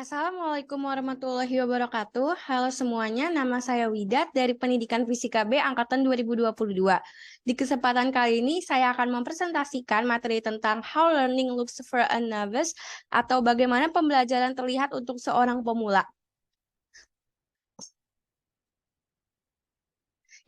Assalamualaikum warahmatullahi wabarakatuh. Halo semuanya, nama saya Widat dari Pendidikan Fisika B Angkatan 2022. Di kesempatan kali ini, saya akan mempresentasikan materi tentang How Learning Looks for a Novice atau bagaimana pembelajaran terlihat untuk seorang pemula.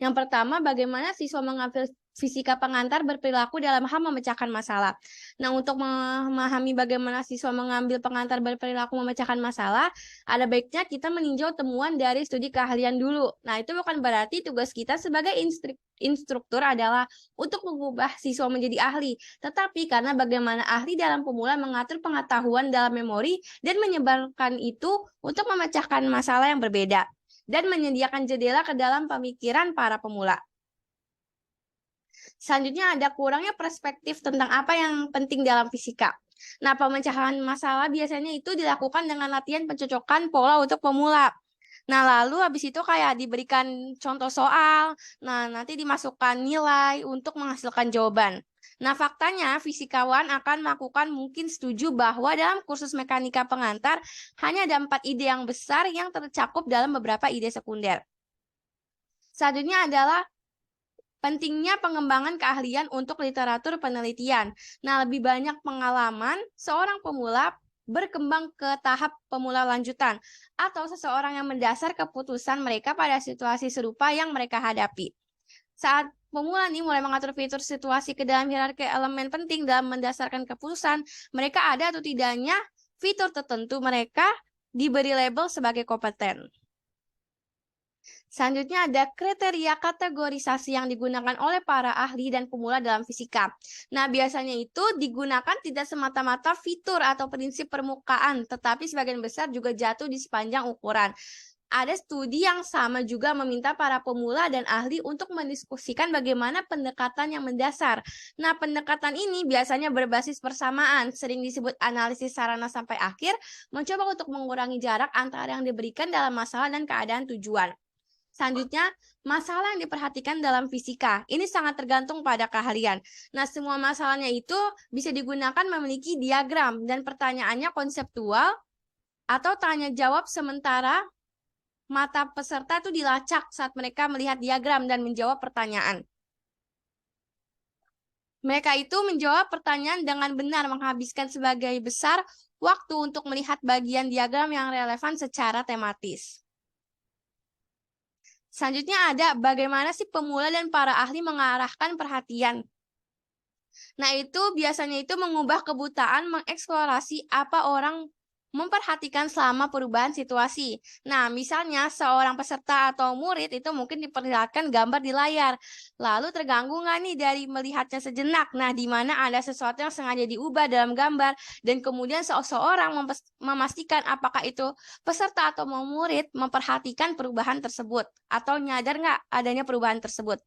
Yang pertama, bagaimana siswa mengambil fisika pengantar berperilaku dalam hal memecahkan masalah. Nah, untuk memahami bagaimana siswa mengambil pengantar berperilaku memecahkan masalah, ada baiknya kita meninjau temuan dari studi keahlian dulu. Nah, itu bukan berarti tugas kita sebagai instruktur adalah untuk mengubah siswa menjadi ahli, tetapi karena bagaimana ahli dalam pemula mengatur pengetahuan dalam memori dan menyebarkan itu untuk memecahkan masalah yang berbeda dan menyediakan jendela ke dalam pemikiran para pemula. Selanjutnya ada kurangnya perspektif tentang apa yang penting dalam fisika. Nah, pemecahan masalah biasanya itu dilakukan dengan latihan pencocokan pola untuk pemula. Nah, lalu habis itu kayak diberikan contoh soal, nah nanti dimasukkan nilai untuk menghasilkan jawaban. Nah, faktanya fisikawan akan melakukan mungkin setuju bahwa dalam kursus mekanika pengantar hanya ada 4 ide yang besar yang tercakup dalam beberapa ide sekunder. Selanjutnya adalah pentingnya pengembangan keahlian untuk literatur penelitian. Nah, lebih banyak pengalaman seorang pemula berkembang ke tahap pemula lanjutan atau seseorang yang mendasar keputusan mereka pada situasi serupa yang mereka hadapi. Saat pemula nih mulai mengatur fitur situasi ke dalam hierarki elemen penting dalam mendasarkan keputusan, mereka ada atau tidaknya fitur tertentu mereka diberi label sebagai kompeten. Selanjutnya ada kriteria kategorisasi yang digunakan oleh para ahli dan pemula dalam fisika. Nah, biasanya itu digunakan tidak semata-mata fitur atau prinsip permukaan, tetapi sebagian besar juga jatuh di sepanjang ukuran. Ada studi yang sama juga meminta para pemula dan ahli untuk mendiskusikan bagaimana pendekatan yang mendasar. Nah, pendekatan ini biasanya berbasis persamaan, sering disebut analisis sarana sampai akhir, mencoba untuk mengurangi jarak antara yang diberikan dalam masalah dan keadaan tujuan. Selanjutnya, masalah yang diperhatikan dalam fisika. Ini sangat tergantung pada keahlian. Nah, semua masalahnya itu bisa digunakan memiliki diagram dan pertanyaannya konseptual atau tanya jawab sementara mata peserta itu dilacak saat mereka melihat diagram dan menjawab pertanyaan. Mereka itu menjawab pertanyaan dengan benar, menghabiskan sebagai besar waktu untuk melihat bagian diagram yang relevan secara tematis. Selanjutnya ada bagaimana sih pemula dan para ahli mengarahkan perhatian. Nah, itu biasanya itu mengubah kebutaan mengeksplorasi apa orang memperhatikan selama perubahan situasi. Nah, misalnya seorang peserta atau murid itu mungkin diperlihatkan gambar di layar. Lalu terganggu nggak nih dari melihatnya sejenak? Nah, di mana ada sesuatu yang sengaja diubah dalam gambar dan kemudian seseorang memastikan apakah itu peserta atau murid memperhatikan perubahan tersebut atau nyadar nggak adanya perubahan tersebut.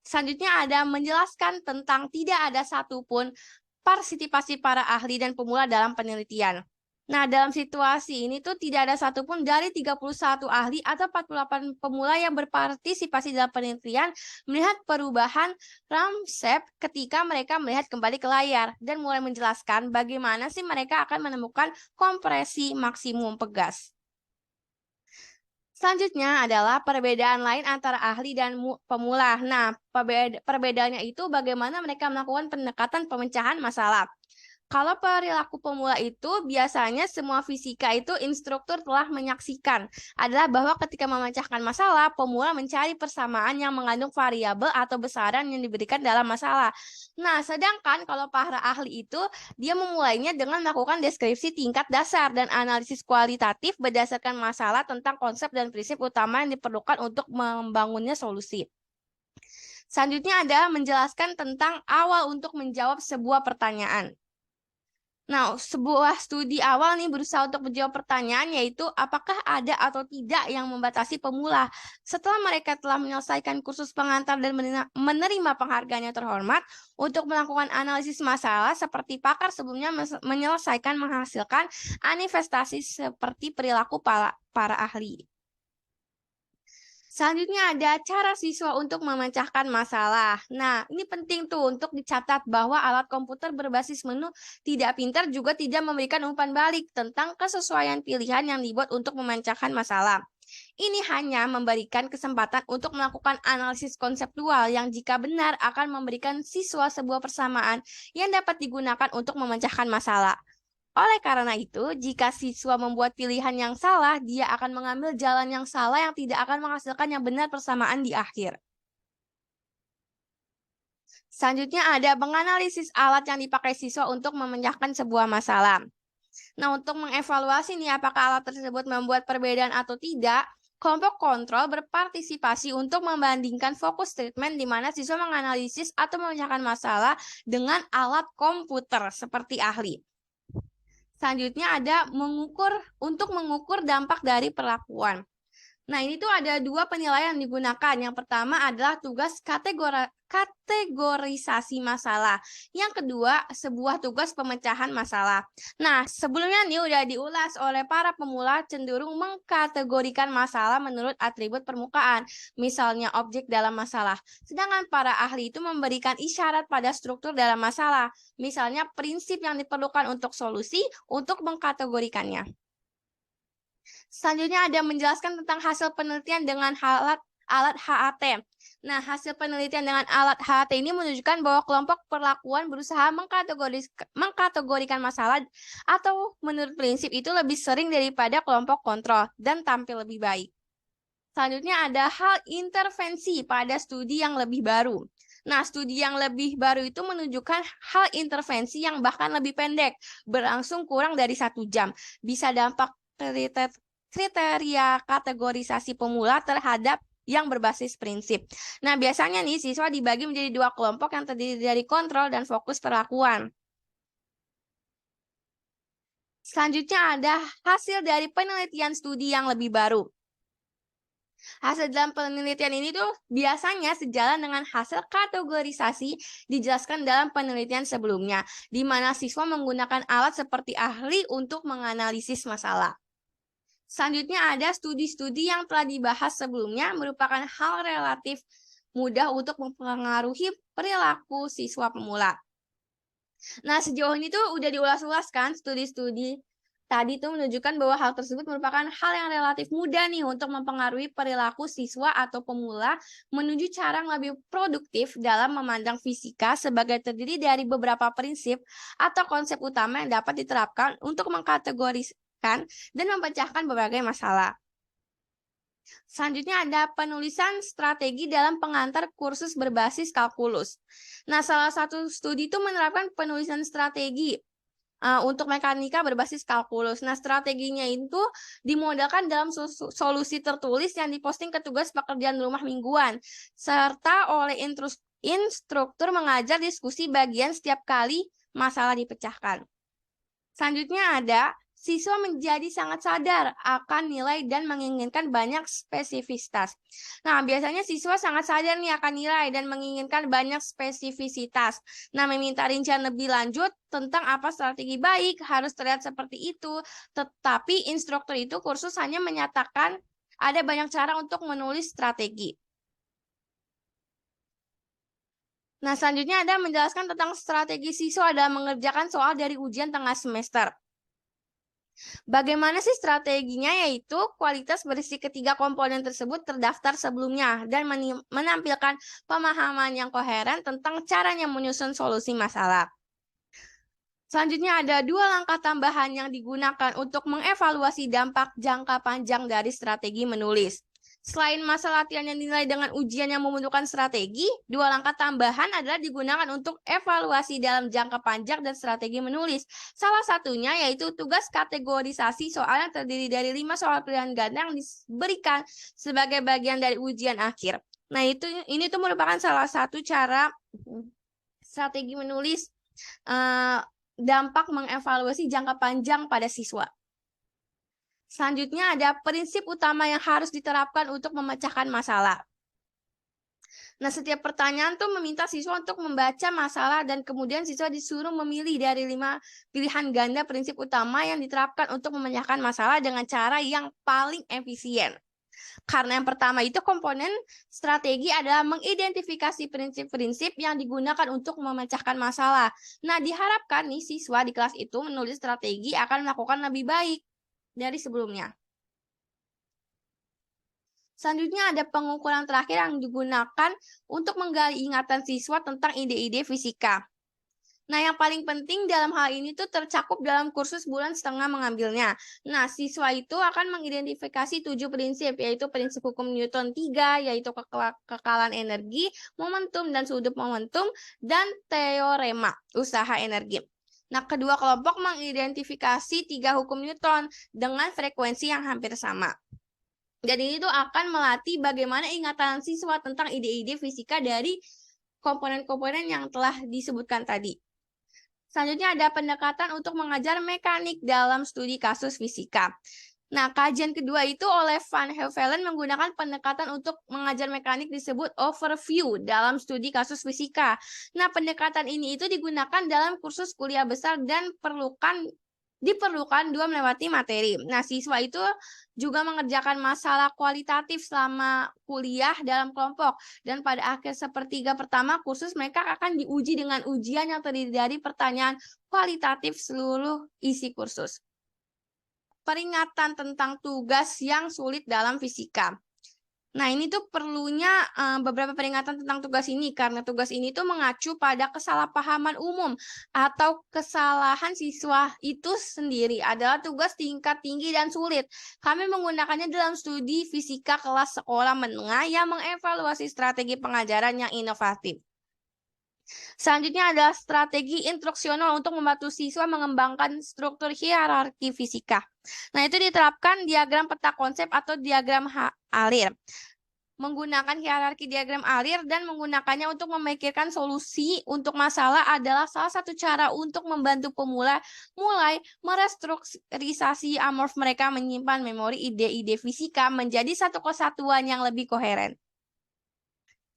Selanjutnya ada menjelaskan tentang tidak ada satupun partisipasi para ahli dan pemula dalam penelitian. Nah, dalam situasi ini tuh tidak ada satupun dari 31 ahli atau 48 pemula yang berpartisipasi dalam penelitian melihat perubahan ramsep ketika mereka melihat kembali ke layar dan mulai menjelaskan bagaimana sih mereka akan menemukan kompresi maksimum pegas. Selanjutnya adalah perbedaan lain antara ahli dan pemula. Nah, perbedaannya itu bagaimana mereka melakukan pendekatan pemecahan masalah. Kalau perilaku pemula itu biasanya semua fisika itu instruktur telah menyaksikan adalah bahwa ketika memecahkan masalah, pemula mencari persamaan yang mengandung variabel atau besaran yang diberikan dalam masalah. Nah, sedangkan kalau para ahli itu dia memulainya dengan melakukan deskripsi tingkat dasar dan analisis kualitatif berdasarkan masalah tentang konsep dan prinsip utama yang diperlukan untuk membangunnya solusi. Selanjutnya ada menjelaskan tentang awal untuk menjawab sebuah pertanyaan. Nah, sebuah studi awal nih berusaha untuk menjawab pertanyaan yaitu apakah ada atau tidak yang membatasi pemula. Setelah mereka telah menyelesaikan kursus pengantar dan menerima penghargaan yang terhormat untuk melakukan analisis masalah seperti pakar sebelumnya menyelesaikan menghasilkan manifestasi seperti perilaku para ahli. Selanjutnya ada cara siswa untuk memecahkan masalah. Nah, ini penting tuh untuk dicatat bahwa alat komputer berbasis menu tidak pintar juga tidak memberikan umpan balik tentang kesesuaian pilihan yang dibuat untuk memecahkan masalah. Ini hanya memberikan kesempatan untuk melakukan analisis konseptual yang jika benar akan memberikan siswa sebuah persamaan yang dapat digunakan untuk memecahkan masalah. Oleh karena itu, jika siswa membuat pilihan yang salah, dia akan mengambil jalan yang salah yang tidak akan menghasilkan yang benar persamaan di akhir. Selanjutnya ada menganalisis alat yang dipakai siswa untuk memecahkan sebuah masalah. Nah, untuk mengevaluasi nih apakah alat tersebut membuat perbedaan atau tidak, kelompok kontrol berpartisipasi untuk membandingkan fokus treatment di mana siswa menganalisis atau memecahkan masalah dengan alat komputer seperti ahli. Selanjutnya ada untuk mengukur dampak dari perlakuan. Nah, ini tuh ada dua penilaian yang digunakan. Yang pertama adalah tugas kategorisasi masalah. Yang kedua, sebuah tugas pemecahan masalah. Nah, sebelumnya nih udah diulas oleh para pemula cenderung mengkategorikan masalah menurut atribut permukaan, misalnya objek dalam masalah. Sedangkan para ahli itu memberikan isyarat pada struktur dalam masalah, misalnya prinsip yang diperlukan untuk solusi untuk mengkategorikannya. Selanjutnya ada menjelaskan tentang hasil penelitian dengan alat HAT. Nah, hasil penelitian dengan alat HAT ini menunjukkan bahwa kelompok perlakuan berusaha mengkategorikan masalah atau menurut prinsip itu lebih sering daripada kelompok kontrol dan tampil lebih baik. Selanjutnya ada hal intervensi pada studi yang lebih baru. Nah, studi yang lebih baru itu menunjukkan hal intervensi yang bahkan lebih pendek, berlangsung kurang dari 1 jam. Bisa dampak kriteria kategorisasi pemula terhadap yang berbasis prinsip. Nah, biasanya nih siswa dibagi menjadi 2 kelompok yang terdiri dari kontrol dan fokus perlakuan. Selanjutnya ada hasil dari penelitian studi yang lebih baru. Hasil dalam penelitian ini tuh biasanya sejalan dengan hasil kategorisasi dijelaskan dalam penelitian sebelumnya, di mana siswa menggunakan alat seperti ahli untuk menganalisis masalah. Selanjutnya ada studi-studi yang telah dibahas sebelumnya merupakan hal relatif mudah untuk mempengaruhi perilaku siswa pemula. Nah, sejauh ini tuh udah diulas-ulas kan studi-studi tadi tuh menunjukkan bahwa hal tersebut merupakan hal yang relatif mudah nih untuk mempengaruhi perilaku siswa atau pemula menuju cara yang lebih produktif dalam memandang fisika sebagai terdiri dari beberapa prinsip atau konsep utama yang dapat diterapkan untuk mengkategorikan dan memecahkan berbagai masalah. Selanjutnya ada penulisan strategi dalam pengantar kursus berbasis kalkulus. Nah, salah satu studi itu menerapkan penulisan strategi untuk mekanika berbasis kalkulus. Nah, strateginya itu dimodelkan dalam solusi tertulis yang diposting ke tugas pekerjaan rumah mingguan, serta oleh instruktur mengajar diskusi bagian setiap kali masalah dipecahkan. Selanjutnya ada siswa menjadi sangat sadar akan nilai dan menginginkan banyak spesifisitas. Nah, biasanya siswa sangat sadar nih akan nilai dan menginginkan banyak spesifisitas. Nah, meminta rincian lebih lanjut tentang apa strategi baik harus terlihat seperti itu. Tetapi instruktur itu kursus hanya menyatakan ada banyak cara untuk menulis strategi. Nah, selanjutnya ada menjelaskan tentang strategi siswa dalam mengerjakan soal dari ujian tengah semester. Bagaimana sih strateginya? Yaitu kualitas berisi ketiga komponen tersebut terdaftar sebelumnya dan menampilkan pemahaman yang koheren tentang caranya menyusun solusi masalah. Selanjutnya ada 2 langkah tambahan yang digunakan untuk mengevaluasi dampak jangka panjang dari strategi menulis. Selain masa latihan yang dinilai dengan ujian yang membutuhkan strategi, 2 langkah tambahan adalah digunakan untuk evaluasi dalam jangka panjang dan strategi menulis. Salah satunya yaitu tugas kategorisasi soal yang terdiri dari 5 soal pilihan ganda yang diberikan sebagai bagian dari ujian akhir. Nah, ini tuh merupakan salah satu cara strategi menulis dampak mengevaluasi jangka panjang pada siswa. Selanjutnya ada prinsip utama yang harus diterapkan untuk memecahkan masalah. Nah, setiap pertanyaan tuh meminta siswa untuk membaca masalah dan kemudian siswa disuruh memilih dari 5 pilihan ganda prinsip utama yang diterapkan untuk memecahkan masalah dengan cara yang paling efisien. Karena yang pertama itu komponen strategi adalah mengidentifikasi prinsip-prinsip yang digunakan untuk memecahkan masalah. Nah, diharapkan nih siswa di kelas itu menulis strategi akan melakukan lebih baik dari sebelumnya. Selanjutnya ada pengukuran terakhir yang digunakan untuk menggali ingatan siswa tentang ide-ide fisika. Nah, yang paling penting dalam hal ini tuh tercakup dalam kursus bulan setengah mengambilnya. Nah, siswa itu akan mengidentifikasi 7 prinsip, yaitu prinsip hukum Newton 3, yaitu kekalan energi, momentum dan sudut momentum, dan teorema usaha energi. Nah, kedua kelompok mengidentifikasi 3 hukum Newton dengan frekuensi yang hampir sama. Dan ini tuh akan melatih bagaimana ingatan siswa tentang ide-ide fisika dari komponen-komponen yang telah disebutkan tadi. Selanjutnya ada pendekatan untuk mengajar mekanik dalam studi kasus fisika. Nah, kajian kedua itu oleh Van Hevelen menggunakan pendekatan untuk mengajar mekanik disebut overview dalam studi kasus fisika. Nah, pendekatan ini itu digunakan dalam kursus kuliah besar dan diperlukan 2 melewati materi. Nah, siswa itu juga mengerjakan masalah kualitatif selama kuliah dalam kelompok. Dan pada akhir sepertiga pertama kursus mereka akan diuji dengan ujian yang terdiri dari pertanyaan kualitatif seluruh isi kursus. Peringatan tentang tugas yang sulit dalam fisika. Nah, ini tuh perlunya beberapa peringatan tentang tugas ini, karena tugas ini tuh mengacu pada kesalahpahaman umum atau kesalahan siswa itu sendiri adalah tugas tingkat tinggi dan sulit. Kami menggunakannya dalam studi fisika kelas sekolah menengah yang mengevaluasi strategi pengajaran yang inovatif. Selanjutnya adalah strategi instruksional untuk membantu siswa mengembangkan struktur hierarki fisika. Nah, itu diterapkan diagram peta konsep atau diagram alir. Menggunakan hierarki diagram alir dan menggunakannya untuk memikirkan solusi untuk masalah adalah salah satu cara untuk membantu pemula mulai merestrukturisasi amorf mereka menyimpan memori ide-ide fisika menjadi satu kesatuan yang lebih koheren.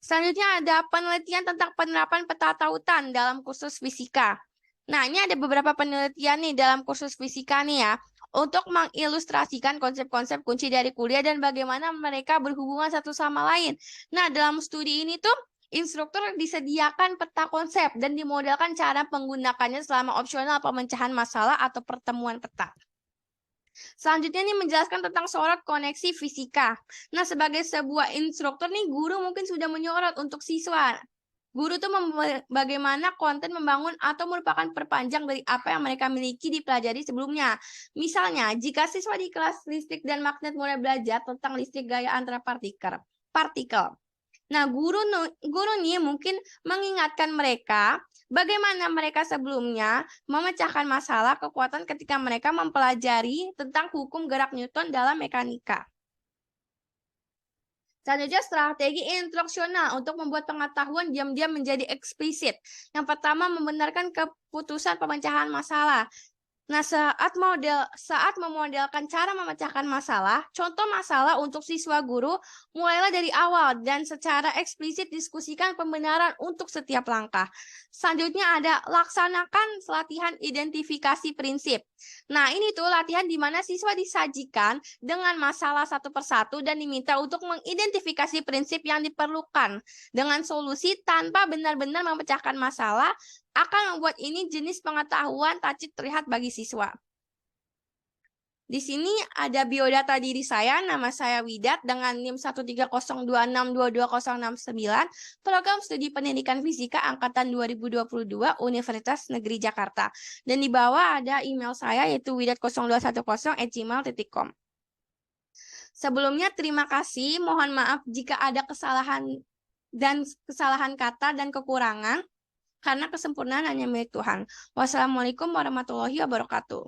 Selanjutnya ada penelitian tentang penerapan peta tautan dalam kursus fisika. Nah, ini ada beberapa penelitian nih dalam kursus fisika nih ya, untuk mengilustrasikan konsep-konsep kunci dari kuliah dan bagaimana mereka berhubungan satu sama lain. Nah, dalam studi ini tuh, instruktur disediakan peta konsep dan dimodelkan cara menggunakannya selama opsional pemecahan masalah atau pertemuan peta. Selanjutnya ini menjelaskan tentang sorot koneksi fisika. Nah, sebagai sebuah instruktur nih, guru mungkin sudah menyorot untuk siswa. Guru itu bagaimana konten membangun atau merupakan perpanjang dari apa yang mereka miliki dipelajari sebelumnya. Misalnya, jika siswa di kelas listrik dan magnet mulai belajar tentang listrik gaya antara partikel. Nah, guru nih mungkin mengingatkan mereka bagaimana mereka sebelumnya memecahkan masalah kekuatan ketika mereka mempelajari tentang hukum gerak Newton dalam mekanika. Selanjutnya strategi instruksional untuk membuat pengetahuan diam-diam menjadi eksplisit. Yang pertama, membenarkan keputusan pemecahan masalah. Nah, saat memodelkan cara memecahkan masalah, contoh masalah untuk siswa guru, mulailah dari awal dan secara eksplisit diskusikan pembenaran untuk setiap langkah. Selanjutnya ada laksanakan latihan identifikasi prinsip. Nah, ini tuh latihan di mana siswa disajikan dengan masalah satu persatu dan diminta untuk mengidentifikasi prinsip yang diperlukan dengan solusi tanpa benar-benar memecahkan masalah akan membuat ini jenis pengetahuan tak terlihat bagi siswa. Di sini ada biodata diri saya, nama saya Widat dengan NIM 13026222069, program studi pendidikan fisika angkatan 2022 Universitas Negeri Jakarta. Dan di bawah ada email saya yaitu widat0210@gmail.com. Sebelumnya terima kasih, mohon maaf jika ada kesalahan kata dan kekurangan. Karena kesempurnaan hanya milik Tuhan. Wassalamualaikum warahmatullahi wabarakatuh.